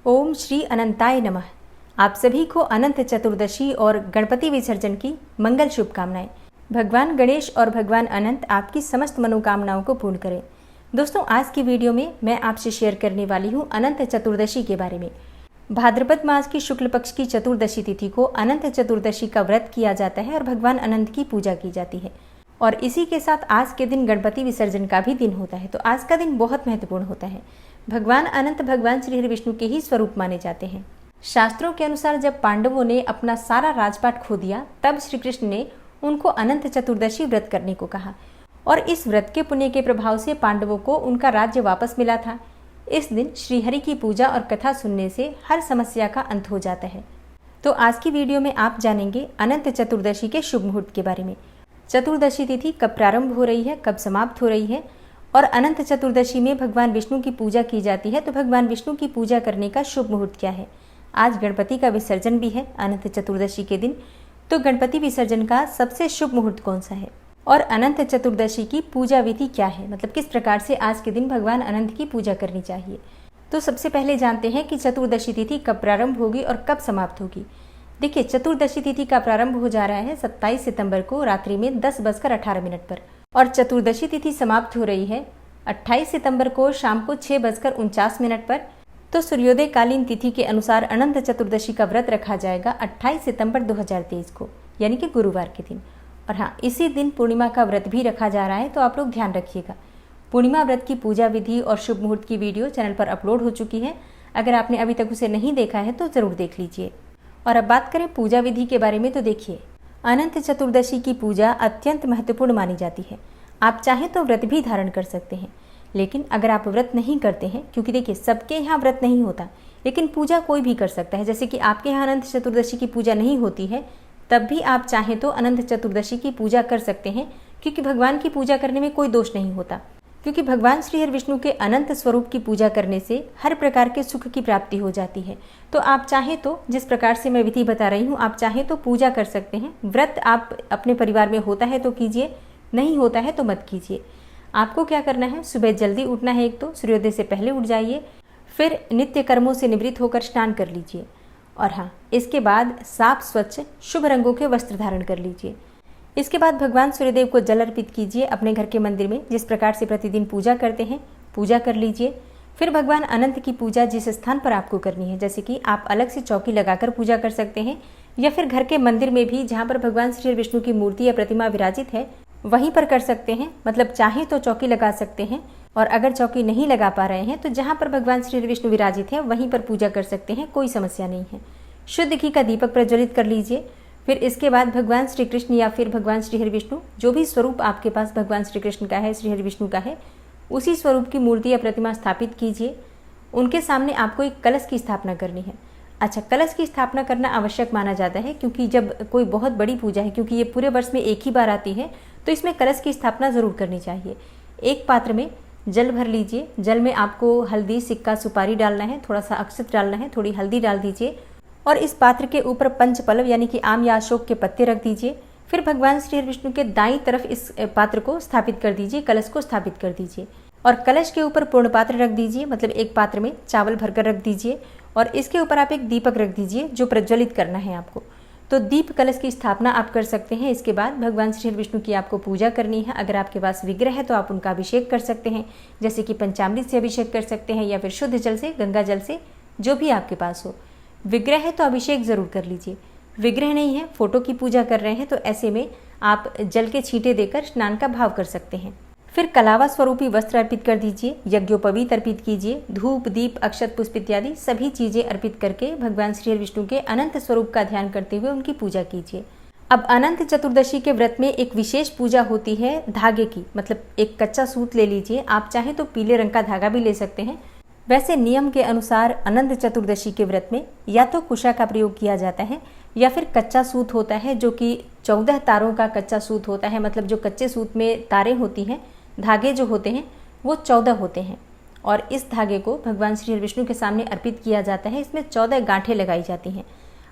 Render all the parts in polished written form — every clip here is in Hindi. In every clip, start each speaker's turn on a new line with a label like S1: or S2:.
S1: ओम श्री अनंताय नमः। आप सभी को अनंत चतुर्दशी और गणपति विसर्जन की मंगल शुभकामनाएं। भगवान गणेश और भगवान अनंत आपकी समस्त मनोकामनाओं को पूर्ण करें। दोस्तों, आज की वीडियो में मैं आपसे शेयर करने वाली हूं अनंत चतुर्दशी के बारे में। भाद्रपद मास की शुक्ल पक्ष की चतुर्दशी तिथि को अनंत चतुर्दशी का व्रत किया जाता है और भगवान अनंत की पूजा की जाती है। और इसी के साथ आज के दिन गणपति विसर्जन का भी दिन होता है। तो आज का दिन बहुत महत्वपूर्ण होता है। भगवान अनंत भगवान श्री हरि विष्णु के ही स्वरूप माने जाते हैं। शास्त्रों के अनुसार जब पांडवों ने अपना सारा राजपाट खो दिया, तब श्री कृष्ण ने उनको अनंत चतुर्दशी व्रत करने को कहा और इस व्रत के पुण्य के प्रभाव से पांडवों को उनका राज्य वापस मिला था। इस दिन श्रीहरि की पूजा और कथा सुनने से हर समस्या का अंत हो जाता है। तो आज की वीडियो में आप जानेंगे अनंत चतुर्दशी के शुभ मुहूर्त के बारे में। चतुर्दशी तिथि कब प्रारंभ हो रही है, कब समाप्त हो रही है और अनंत चतुर्दशी में भगवान विष्णु की पूजा की जाती है, तो भगवान विष्णु की पूजा करने का शुभ मुहूर्त क्या है। आज गणपति का विसर्जन भी है अनंत चतुर्दशी के दिन, तो गणपति विसर्जन का सबसे शुभ मुहूर्त कौन सा है और अनंत चतुर्दशी की पूजा विधि क्या है, मतलब किस प्रकार से आज के दिन भगवान अनंत की पूजा करनी चाहिए। तो सबसे पहले जानते हैं कि चतुर्दशी तिथि कब प्रारंभ होगी और कब समाप्त होगी। देखिए, चतुर्दशी तिथि का प्रारंभ हो जा रहा है 27 सितंबर को रात्रि में 10:18 पर और चतुर्दशी तिथि समाप्त हो रही है 28 सितंबर को शाम को 6:49 पर। तो सूर्योदय कालीन तिथि के अनुसार अनंत चतुर्दशी का व्रत रखा जाएगा 28 सितंबर 2023 को, यानी कि गुरुवार के दिन। और हाँ, इसी दिन पूर्णिमा का व्रत भी रखा जा रहा है, तो आप लोग ध्यान रखिएगा। पूर्णिमा व्रत की पूजा विधि और शुभ मुहूर्त की वीडियो चैनल पर अपलोड हो चुकी है। अगर आपने अभी तक उसे नहीं देखा है तो जरूर देख लीजिए। और अब बात करें पूजा विधि के बारे में, तो देखिए, अनंत चतुर्दशी की पूजा अत्यंत महत्वपूर्ण मानी जाती है। आप चाहें तो व्रत भी धारण कर सकते हैं, लेकिन अगर आप व्रत नहीं करते हैं, क्योंकि देखिए सबके यहाँ व्रत नहीं होता, लेकिन पूजा कोई भी कर सकता है। जैसे कि आपके यहाँ अनंत चतुर्दशी की पूजा नहीं होती है, तब भी आप चाहें तो अनंत चतुर्दशी की पूजा कर सकते हैं, क्योंकि भगवान की पूजा करने में कोई दोष नहीं होता। क्योंकि भगवान श्री हरि विष्णु के अनंत स्वरूप की पूजा करने से हर प्रकार के सुख की प्राप्ति हो जाती है। तो आप चाहें तो, जिस प्रकार से मैं विधि बता रही हूँ, आप चाहें तो पूजा कर सकते हैं। व्रत आप अपने परिवार में होता है तो कीजिए, नहीं होता है तो मत कीजिए। आपको क्या करना है, सुबह जल्दी उठना है। एक तो सूर्योदय से पहले उठ जाइए, फिर नित्य कर्मों से निवृत्त होकर स्नान कर लीजिए और हाँ, इसके बाद साफ स्वच्छ शुभ रंगों के वस्त्र धारण कर लीजिए। इसके बाद भगवान सूर्यदेव को जल अर्पित कीजिए अपने घर के मंदिर में, जिस प्रकार से प्रतिदिन पूजा करते हैं पूजा कर लीजिए। फिर भगवान अनंत की पूजा जिस स्थान पर आपको करनी है, जैसे कि आप अलग से चौकी लगाकर पूजा कर सकते हैं या फिर घर के मंदिर में भी जहाँ पर भगवान श्री विष्णु की मूर्ति या प्रतिमा विराजित है वहीं पर कर सकते हैं। मतलब चाहे तो चौकी लगा सकते हैं, और अगर चौकी नहीं लगा पा रहे हैं तो जहाँ पर भगवान श्री विष्णु विराजित है वहीं पर पूजा कर सकते हैं, कोई समस्या नहीं है। शुद्ध घी का दीपक प्रज्वलित कर लीजिए। फिर इसके बाद भगवान श्री कृष्ण या फिर भगवान श्री हरि विष्णु, जो भी स्वरूप आपके पास भगवान श्री कृष्ण का है, श्री हरि विष्णु का है, उसी स्वरूप की मूर्ति या प्रतिमा स्थापित कीजिए। उनके सामने आपको एक कलश की स्थापना करनी है। अच्छा, कलश की स्थापना करना आवश्यक माना जाता है, क्योंकि जब कोई बहुत बड़ी पूजा है, क्योंकि ये पूरे वर्ष में एक ही बार आती है, तो इसमें कलश की स्थापना जरूर करनी चाहिए। एक पात्र में जल भर लीजिए। जल में आपको हल्दी, सिक्का, सुपारी डालना है, थोड़ा सा अक्षत डालना है, थोड़ी हल्दी डाल दीजिए और इस पात्र के ऊपर पंचपल्लव यानी कि आम या अशोक के पत्ते रख दीजिए। फिर भगवान श्री हरि विष्णु के दाईं तरफ इस पात्र को स्थापित कर दीजिए, कलश को स्थापित कर दीजिए और कलश के ऊपर पूर्ण पात्र रख दीजिए। मतलब एक पात्र में चावल भरकर रख दीजिए और इसके ऊपर आप एक दीपक रख दीजिए जो प्रज्वलित करना है आपको। तो दीप कलश की स्थापना आप कर सकते हैं। इसके बाद भगवान श्री हरि विष्णु की आपको पूजा करनी है। अगर आपके पास विग्रह है तो आप उनका अभिषेक कर सकते हैं, जैसे कि पंचामृत से अभिषेक कर सकते हैं या फिर शुद्ध जल से, गंगा जल से, जो भी आपके पास हो। विग्रह है तो अभिषेक जरूर कर लीजिए। विग्रह नहीं है, फोटो की पूजा कर रहे हैं, तो ऐसे में आप जल के छींटे देकर स्नान का भाव कर सकते हैं। फिर कलावा स्वरूपी वस्त्र अर्पित कर दीजिए, यज्ञोपवीत अर्पित कीजिए, धूप, दीप, अक्षत, पुष्प इत्यादि सभी चीजें अर्पित करके भगवान श्री हरि विष्णु के अनंत स्वरूप का ध्यान करते हुए उनकी पूजा कीजिए। अब अनंत चतुर्दशी के व्रत में एक विशेष पूजा होती है धागे की। मतलब एक कच्चा सूत ले लीजिए, आप चाहें तो पीले रंग का धागा भी ले सकते हैं। वैसे नियम के अनुसार अनंत चतुर्दशी के व्रत में या तो कुशा का प्रयोग किया जाता है या फिर कच्चा सूत होता है, जो कि 14 तारों का कच्चा सूत होता है। मतलब जो कच्चे सूत में तारें होती हैं, धागे जो होते हैं वो 14 होते हैं और इस धागे को भगवान श्री हरि विष्णु के सामने अर्पित किया जाता है। इसमें 14 गांठें लगाई जाती हैं।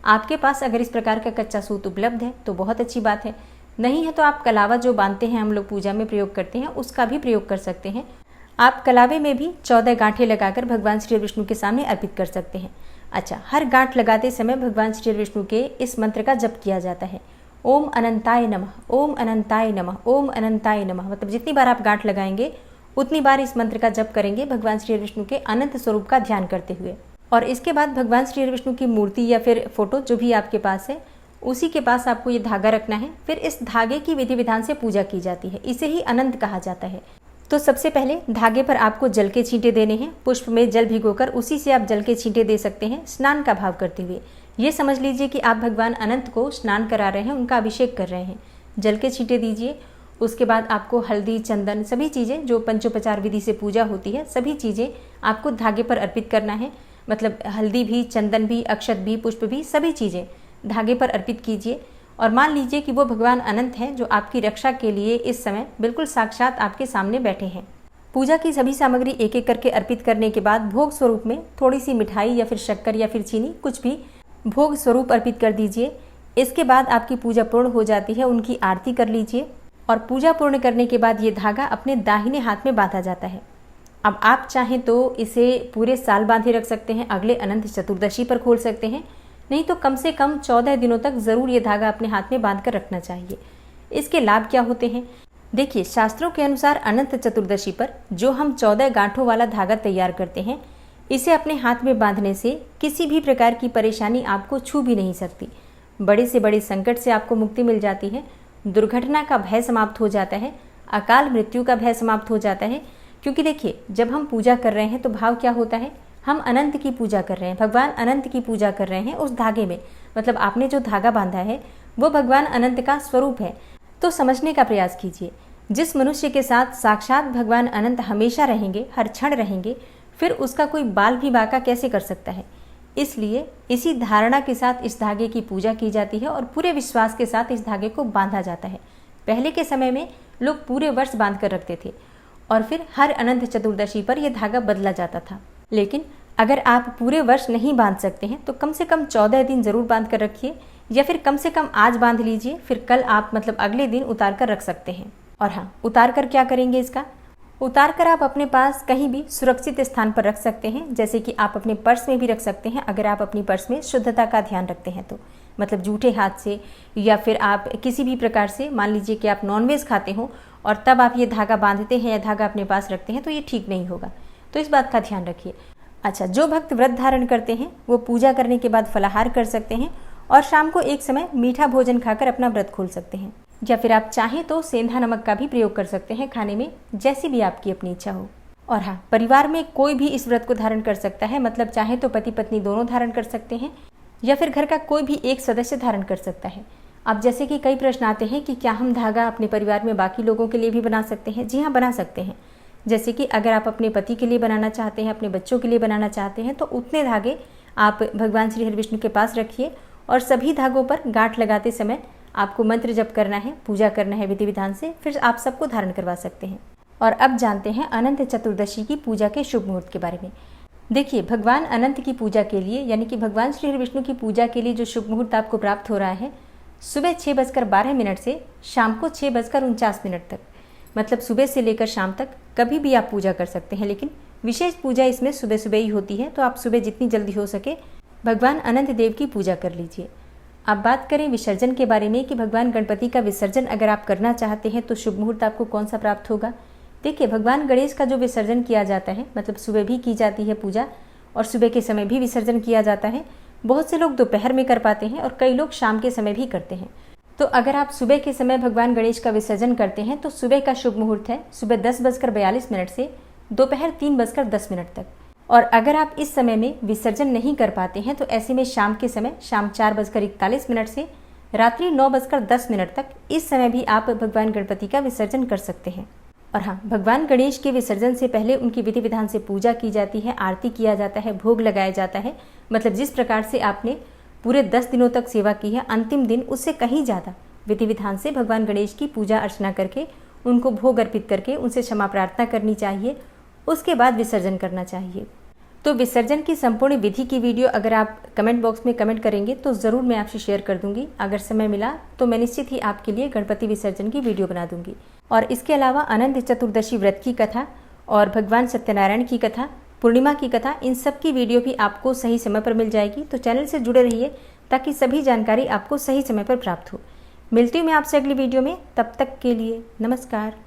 S1: आपके पास अगर इस प्रकार का कच्चा सूत उपलब्ध है तो बहुत अच्छी बात है, नहीं है तो आप कलावा जो बांधते हैं हम लोग पूजा में प्रयोग करते हैं उसका भी प्रयोग कर सकते हैं। आप कलावे में भी 14 गांठें लगाकर भगवान श्री विष्णु के सामने अर्पित कर सकते हैं। अच्छा, हर गांठ लगाते समय भगवान श्री विष्णु के इस मंत्र का जप किया जाता है, ओम अनंताय नमः, ओम अनंताय नमः, ओम अनंताय नमः। मतलब जितनी बार आप गांठ लगाएंगे उतनी बार इस मंत्र का जप करेंगे भगवान श्री विष्णु के अनंत स्वरूप का ध्यान करते हुए। और इसके बाद भगवान श्री विष्णु की मूर्ति या फिर फोटो जो भी आपके पास है, उसी के पास आपको ये धागा रखना है। फिर इस धागे की विधि विधान से पूजा की जाती है, इसे ही अनंत कहा जाता है। तो सबसे पहले धागे पर आपको जल के छींटे देने हैं। पुष्प में जल भिगोकर उसी से आप जल के छींटे दे सकते हैं, स्नान का भाव करते हुए। ये समझ लीजिए कि आप भगवान अनंत को स्नान करा रहे हैं, उनका अभिषेक कर रहे हैं। जल के छींटे दीजिए। उसके बाद आपको हल्दी, चंदन, सभी चीज़ें जो पंचोपचार विधि से पूजा होती है, सभी चीज़ें आपको धागे पर अर्पित करना है। मतलब हल्दी भी, चंदन भी, अक्षत भी, पुष्प भी, सभी चीज़ें धागे पर अर्पित कीजिए। और मान लीजिए कि वो भगवान अनंत हैं जो आपकी रक्षा के लिए इस समय बिल्कुल साक्षात आपके सामने बैठे हैं। पूजा की सभी सामग्री एक एक करके अर्पित करने के बाद भोग स्वरूप में थोड़ी सी मिठाई या फिर शक्कर या फिर चीनी, कुछ भी भोग स्वरूप अर्पित कर दीजिए। इसके बाद आपकी पूजा पूर्ण हो जाती है, उनकी आरती कर लीजिए। और पूजा पूर्ण करने के बाद ये धागा अपने दाहिने हाथ में बांधा जाता है। अब आप चाहें तो इसे पूरे साल बांधे रख सकते हैं, अगले अनंत चतुर्दशी पर खोल सकते हैं, नहीं तो कम से कम 14 दिनों तक ज़रूर ये धागा अपने हाथ में बांध कर रखना चाहिए। इसके लाभ क्या होते हैं? देखिए, शास्त्रों के अनुसार अनंत चतुर्दशी पर जो हम 14 गांठों वाला धागा तैयार करते हैं, इसे अपने हाथ में बांधने से किसी भी प्रकार की परेशानी आपको छू भी नहीं सकती। बड़े से बड़े संकट से आपको मुक्ति मिल जाती है, दुर्घटना का भय समाप्त हो जाता है, अकाल मृत्यु का भय समाप्त हो जाता है। क्योंकि देखिए, जब हम पूजा कर रहे हैं तो भाव क्या होता है? हम अनंत की पूजा कर रहे हैं, भगवान अनंत की पूजा कर रहे हैं उस धागे में। मतलब आपने जो धागा बांधा है वो भगवान अनंत का स्वरूप है। तो समझने का प्रयास कीजिए, जिस मनुष्य के साथ साक्षात भगवान अनंत हमेशा रहेंगे, हर क्षण रहेंगे, फिर उसका कोई बाल भी बाका कैसे कर सकता है? इसलिए इसी धारणा के साथ इस धागे की पूजा की जाती है और पूरे विश्वास के साथ इस धागे को बांधा जाता है। पहले के समय में लोग पूरे वर्ष बांध कर रखते थे और फिर हर अनंत चतुर्दशी पर यह धागा बदला जाता था। लेकिन अगर आप पूरे वर्ष नहीं बांध सकते हैं तो कम से कम 14 दिन जरूर बांध कर रखिए, या फिर कम से कम आज बांध लीजिए, फिर कल आप मतलब अगले दिन उतार कर रख सकते हैं। और हाँ, उतार कर क्या करेंगे? इसका उतार कर आप अपने पास कहीं भी सुरक्षित स्थान पर रख सकते हैं, जैसे कि आप अपने पर्स में भी रख सकते हैं। अगर आप अपनी पर्स में शुद्धता का ध्यान रखते हैं तो, मतलब जूठे हाथ से या फिर आप किसी भी प्रकार से, मान लीजिए कि आप नॉनवेज खाते हो और तब आप ये धागा बांधते हैं या धागा अपने पास रखते हैं, तो ये ठीक नहीं होगा। तो इस बात का ध्यान रखिए। अच्छा, जो भक्त व्रत धारण करते हैं वो पूजा करने के बाद फलाहार कर सकते हैं और शाम को एक समय मीठा भोजन खाकर अपना व्रत खोल सकते हैं, या फिर आप चाहें तो सेंधा नमक का भी प्रयोग कर सकते हैं खाने में, जैसी भी आपकी अपनी इच्छा हो। और हाँ, परिवार में कोई भी इस व्रत को धारण कर सकता है, मतलब चाहे तो पति पत्नी दोनों धारण कर सकते हैं या फिर घर का कोई भी एक सदस्य धारण कर सकता है। अब जैसे कि कई प्रश्न आते हैं कि क्या हम धागा अपने परिवार में बाकी लोगों के लिए भी बना सकते हैं? जी हाँ, बना सकते हैं। जैसे कि अगर आप अपने पति के लिए बनाना चाहते हैं, अपने बच्चों के लिए बनाना चाहते हैं, तो उतने धागे आप भगवान श्री हरि विष्णु के पास रखिए और सभी धागों पर गांठ लगाते समय आपको मंत्र जप करना है, पूजा करना है विधि विधान से, फिर आप सबको धारण करवा सकते हैं। और अब जानते हैं अनंत चतुर्दशी की पूजा के शुभ मुहूर्त के बारे में। देखिए, भगवान अनंत की पूजा के लिए, यानी कि भगवान श्री हरि विष्णु की पूजा के लिए जो शुभ मुहूर्त आपको प्राप्त हो रहा है, सुबह 6:12 से शाम को 6:49 तक। मतलब सुबह से लेकर शाम तक कभी भी आप पूजा कर सकते हैं, लेकिन विशेष पूजा इसमें सुबह सुबह ही होती है। तो आप सुबह जितनी जल्दी हो सके भगवान अनंत देव की पूजा कर लीजिए। अब बात करें विसर्जन के बारे में कि भगवान गणपति का विसर्जन अगर आप करना चाहते हैं तो शुभ मुहूर्त आपको कौन सा प्राप्त होगा? देखिए, भगवान गणेश का जो विसर्जन किया जाता है, मतलब सुबह भी की जाती है पूजा और सुबह के समय भी विसर्जन किया जाता है। बहुत से लोग दोपहर में कर पाते हैं और कई लोग शाम के समय भी करते हैं। तो अगर आप सुबह के समय भगवान गणेश का विसर्जन करते हैं तो सुबह का शुभ मुहूर्त है सुबह 10:42 से दोपहर 3:10 तक। और अगर आप इस समय में विसर्जन नहीं कर पाते हैं तो ऐसे में शाम के समय शाम 4:41 से रात्रि 9:10 तक, इस समय भी आप भगवान गणपति का विसर्जन कर सकते हैं। और हाँ, भगवान गणेश के विसर्जन से पहले उनकी विधि विधान से पूजा की जाती है, आरती किया जाता है, भोग लगाया जाता है। मतलब जिस प्रकार से आपने पूरे 10 दिनों तक सेवा की है, अंतिम दिन उससे कहीं ज़्यादा विधि विधान से भगवान गणेश की पूजा अर्चना करके, उनको भोग अर्पित करके उनसे क्षमा प्रार्थना करनी चाहिए। उसके बाद विसर्जन करना चाहिए। तो विसर्जन की संपूर्ण विधि की वीडियो अगर आप कमेंट बॉक्स में कमेंट करेंगे तो ज़रूर मैं आपसे शेयर कर दूंगी। अगर समय मिला तो मैं निश्चित ही आपके लिए गणपति विसर्जन की वीडियो बना दूंगी। और इसके अलावा अनंत चतुर्दशी व्रत की कथा और भगवान सत्यनारायण की कथा, पूर्णिमा की कथा, इन सब की वीडियो भी आपको सही समय पर मिल जाएगी। तो चैनल से जुड़े रहिए ताकि सभी जानकारी आपको सही समय पर प्राप्त हो। मिलती हूँ मैं आपसे अगली वीडियो में, तब तक के लिए नमस्कार।